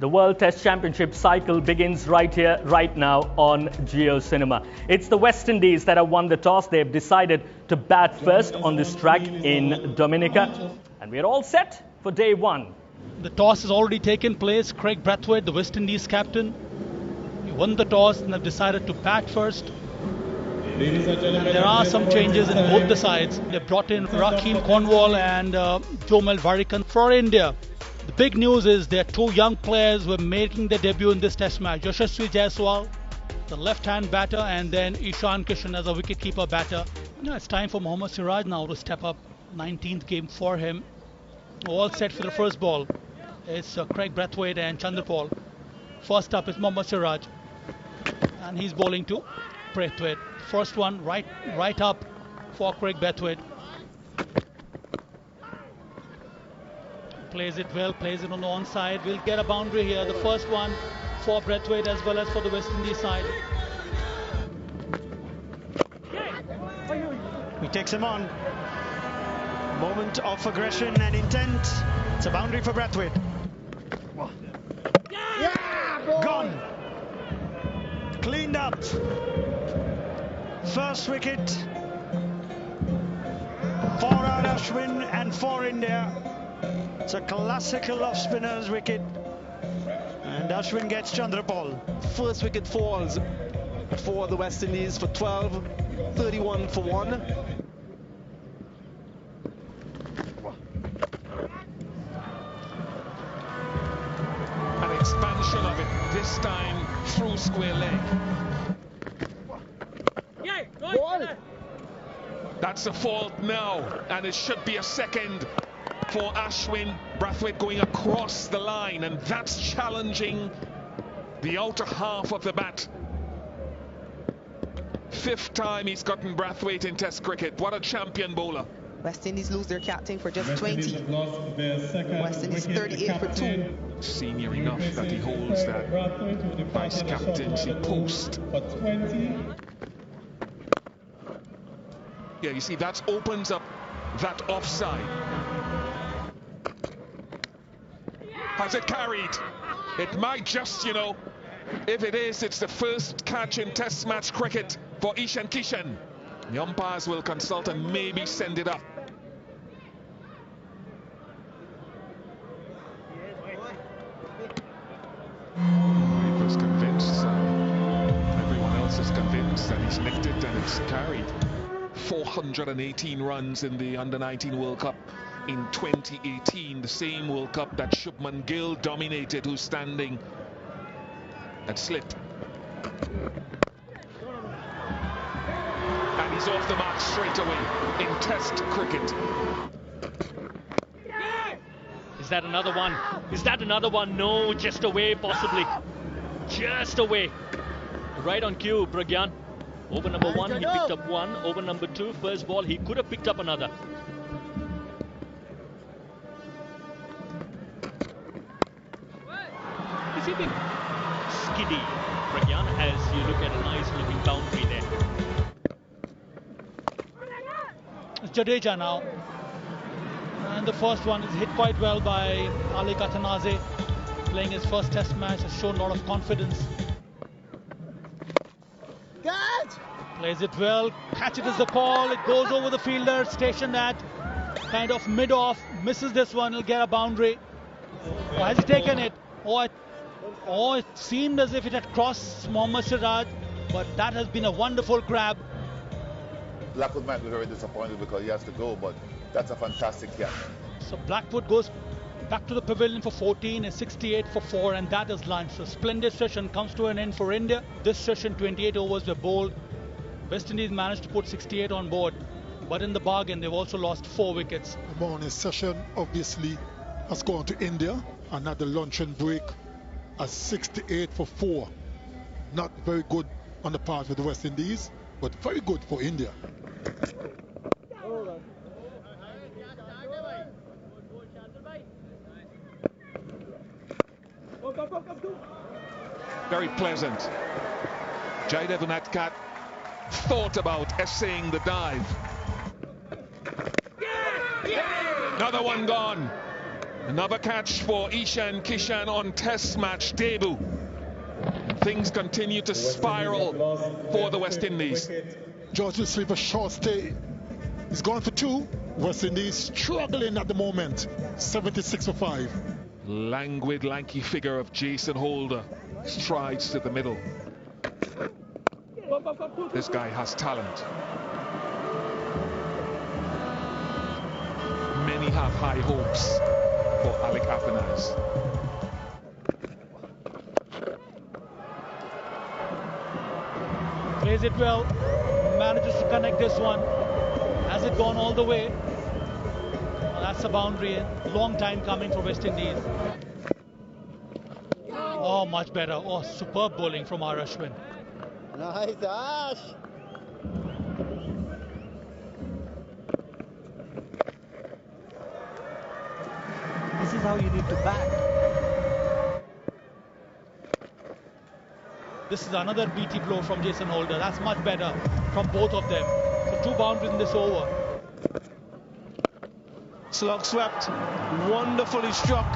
The World Test Championship cycle begins right here, right now on Geo Cinema. It's the Westindies that have won the toss. They've decided to bat first on this track in Dominica. And we're all set for day one. The toss has already taken place. Craig Brathwaite, the Westindies captain, he won the toss and have decided to bat first. And there are some changes in both the sides. They brought in Rakeem Cornwall and Jomel Varikan for India. The big news is there are two young players who are making their debut in this test match. Yashasvi Jaiswal, the left-hand batter, and then Ishan Kishan as a wicket-keeper batter. It's time for Mohammad Siraj now to step up. 19th game for him. All set for the first ball. It's Craig Brathwaite and Chandrapal. First up is Mohammad Siraj. And he's bowling to Brathwaite. First one right up for Craig Brathwaite. Plays it well, plays it on the onside. We'll get a boundary here. The first one for Brathwaite as well as for the West Indies side. He takes him on. Moment of aggression and intent. It's a boundary for Brathwaite. Gone. Cleaned up. First wicket for Ashwin and for India. It's a classical off-spinner's wicket. And Ashwin gets Chandrapal. First wicket falls for the West Indies for 12, 31 for 1. An expansion of it, this time through square leg. That's a fault now, and it should be a second for Ashwin. Brathwaite going across the line, and that's challenging the outer half of the bat. Fifth time he's gotten Brathwaite in Test cricket. What a champion bowler. West Indies lose their captain for just 20. West Indies 38 for 2. Senior enough that he holds that vice captaincy post. Yeah, you see, that opens up that offside. Has it carried? It might just, if it is, it's the first catch in Test match cricket for Ishan Kishan. The umpires will consult and maybe send it up. He was convinced, everyone else is convinced that he's nicked it and it's carried. 418 runs in the Under-19 World Cup in 2018, the same World Cup that Shubman Gill dominated, who's standing at slip. And he's off the mark straight away in Test cricket. Is that another one? Is that another one? No, just away possibly. Just away. Right on cue, Pragyan. Over number one, he picked up one. Over number two, first ball, he could have picked up another. Is he being skiddy, Pragyan, as you look at a nice looking boundary there? It's Jadeja now. And the first one is hit quite well by Ali Katanaze. Playing his first test match, has shown a lot of confidence. Plays it well, catch it is the call, it goes over the fielder, stationed at kind of mid-off, misses this one, he'll get a boundary. Oh, has he taken it? Oh, it seemed as if it had crossed Mohammad Siraj, but that has been a wonderful grab. Blackwood might be very disappointed because he has to go, but that's a fantastic catch. So Blackwood goes back to the pavilion for 14, is 68 for 4, and that is lunch. So splendid session comes to an end for India. This session, 28 overs were bowled. West Indies managed to put 68 on board, but in the bargain they've also lost 4 wickets. The morning session obviously has gone to India, and at the luncheon break a 68 for 4. Not very good on the part of the West Indies, but very good for India. Very pleasant. Jaidev Unadkat thought about essaying the dive. Another one gone. Another catch for Ishan Kishan on test match debut. Things continue to spiral for the West Indies. George will sleep a short stay. He's gone for 2. West Indies struggling at the moment. 76 for 5. Languid, lanky figure of Jason Holder strides to the middle. This guy has talent. Many have high hopes for Alec Athanas. Plays it well, manages to connect this one. Has it gone all the way? Well, that's a boundary. Long time coming for West Indies. Oh, much better. Oh, superb bowling from R. Ashwin. Nice, Ash. This is how you need to bat. This is another BT blow from Jason Holder. That's much better from both of them. So 2 boundaries in this over. Slug swept, wonderfully struck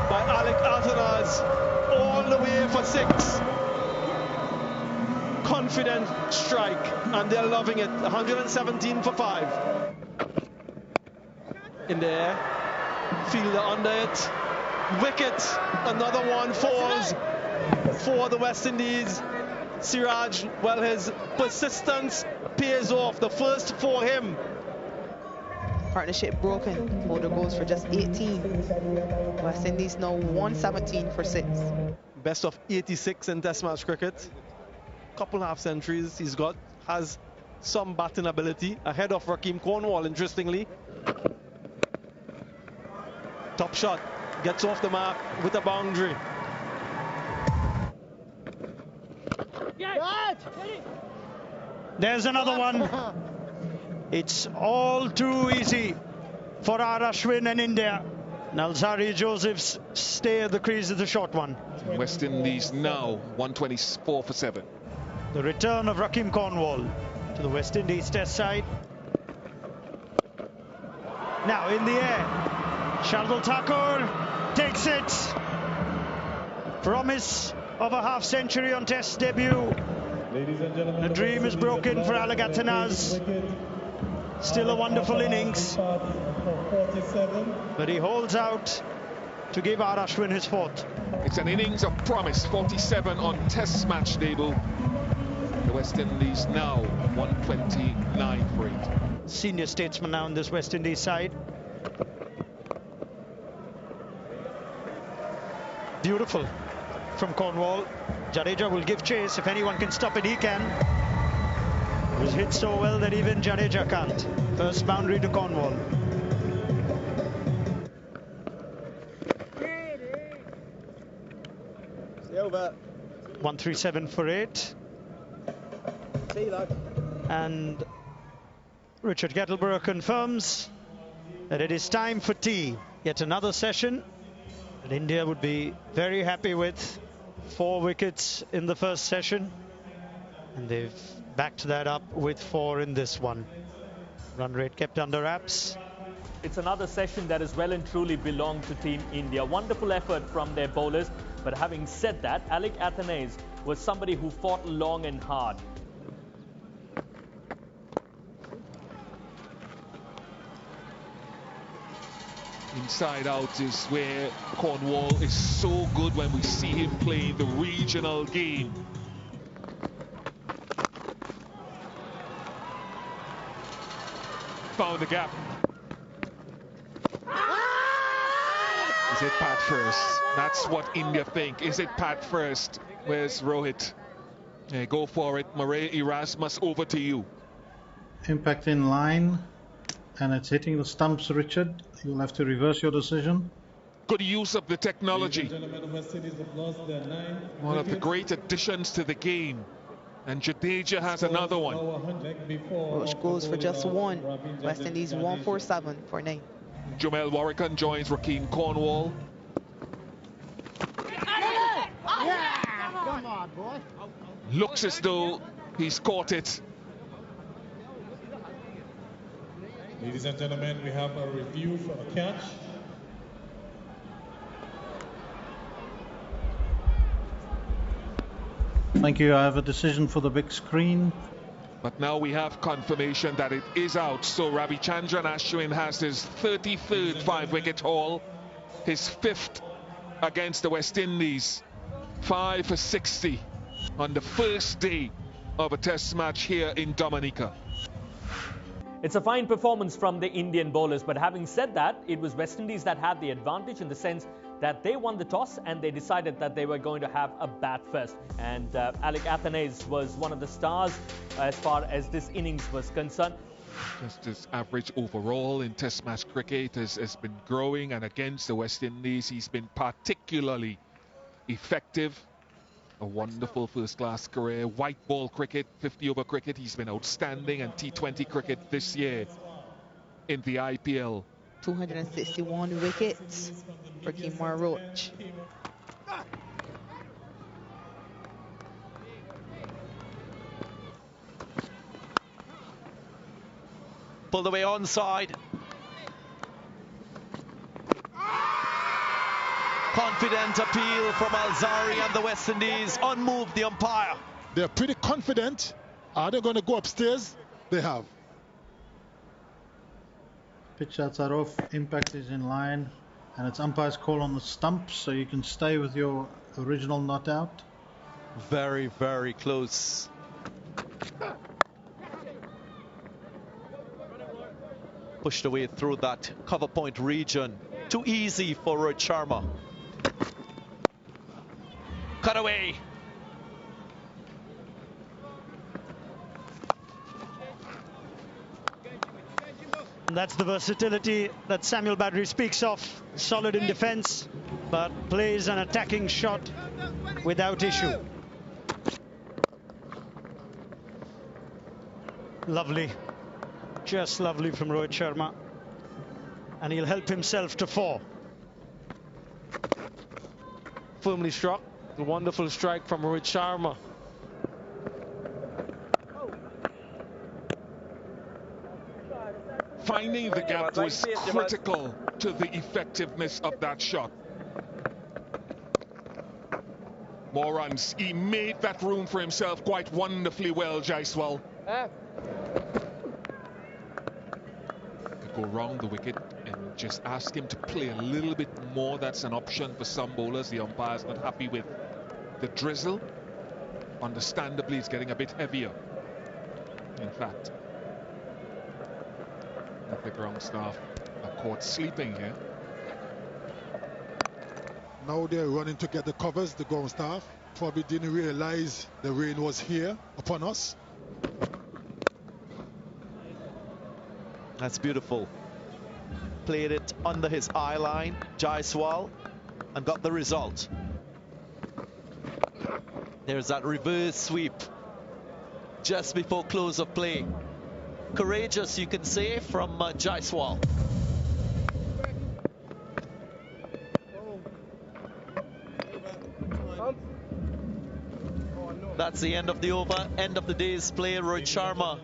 by Alec Athanas, all the way for 6. Confident strike, and they're loving it. 117 for 5. In the air, fielder under it, wicket, another one falls for the West Indies. Siraj, well, his persistence pays off. The first for him. Partnership broken. Holder goes for just 18. West Indies now 117 for 6. Best of 86 in Test match cricket. Couple half centuries he's got. Has some batting ability. Ahead of Rakeem Cornwall, interestingly. Top shot. Gets off the mark with a boundary. There's another one. It's all too easy for R. Ashwin and India. Nalsari Joseph's stay at the crease of the short one. West Indies now 124 for 7. The return of Rakeem Cornwall to the West Indies test side. Now in the air, Shardul Thakur takes it. Promise of a half century on test debut. The dream is broken for Alec Athanas. Still a wonderful innings, but he holds out to give R. Ashwin his 4th. It's an innings of promise, 47 on test match debut. The West Indies now 129 for 8. Senior statesman now on this West Indies side. Beautiful from Cornwall. Jadeja will give chase. If anyone can stop it, he can. It was hit so well that even Jadeja can't. First boundary to Cornwall. Over. 137 for 8. And Richard Kettleborough confirms that it is time for tea. Yet another session that India would be very happy with. 4 wickets in the first session, and they've backed that up with 4 in this one. Run rate kept under wraps. It's another session that has well and truly belonged to Team India. Wonderful effort from their bowlers, but having said that, Alec Athanas was somebody who fought long and hard. Inside out is where Cornwall is so good when we see him playing the regional game. Found the gap. Is it Pat first? That's what India think. Is it Pat first? Where's Rohit? Yeah, go for it. Murray Erasmus, over to you. Impact in line, and it's hitting the stumps, Richard. You'll have to reverse your decision. Good use of the technology. One of the great additions to the game. And Jadeja has another one. Roach goes for just 1. West Indies 147 for 9. Jumel Warrican joins Rakeem Cornwall. Come on, boy. Looks as though he's caught it. Ladies and gentlemen, we have a review for a catch. Thank you. I have a decision for the big screen. But now we have confirmation that it is out. So Ravichandran Ashwin has his 33rd 5-wicket haul, his 5th against the West Indies. 5 for 60 on the first day of a test match here in Dominica. It's a fine performance from the Indian bowlers, but having said that, it was West Indies that had the advantage in the sense that they won the toss and they decided that they were going to have a bat first. And Alec Athanaze was one of the stars as far as this innings was concerned. Just his average overall in test match cricket has been growing, and against the West Indies he's been particularly effective. A wonderful first-class career. White ball cricket, 50-over cricket, he's been outstanding, and T20 cricket this year in the IPL. 261 wickets for Kimar Roach. Pulled away onside. Confident appeal from Alzari and the West Indies. Unmoved the umpire. They're pretty confident. Are they going to go upstairs? They have. Pitch shots are off, impact is in line, and it's umpire's call on the stumps, so you can stay with your original not out. Very, very close. Pushed away through that cover point region. Too easy for Rohit Sharma. Cut away. And that's the versatility that Samuel Badri speaks of. Solid in defense, but plays an attacking shot without issue. Lovely. Just lovely from Rohit Sharma. And he'll help himself to 4. Firmly struck. A wonderful strike from Rohit Sharma. Finding the gap was critical to the effectiveness of that shot. More runs. He made that room for himself quite wonderfully well, Jaiswal. Could go round the wicket and just ask him to play a little bit more. That's an option for some bowlers. The umpire's not happy with the drizzle. Understandably, it's getting a bit heavier. In fact, the ground staff are caught sleeping here. Now they're running to get the covers, the ground staff. Probably didn't realize the rain was here upon us. That's beautiful. Played it under his eye line, Jaiswal, and got the result. There's that reverse sweep just before close of play. Courageous, you can say, from Jaiswal. That's the end of the over, end of the day's play. Rohit Sharma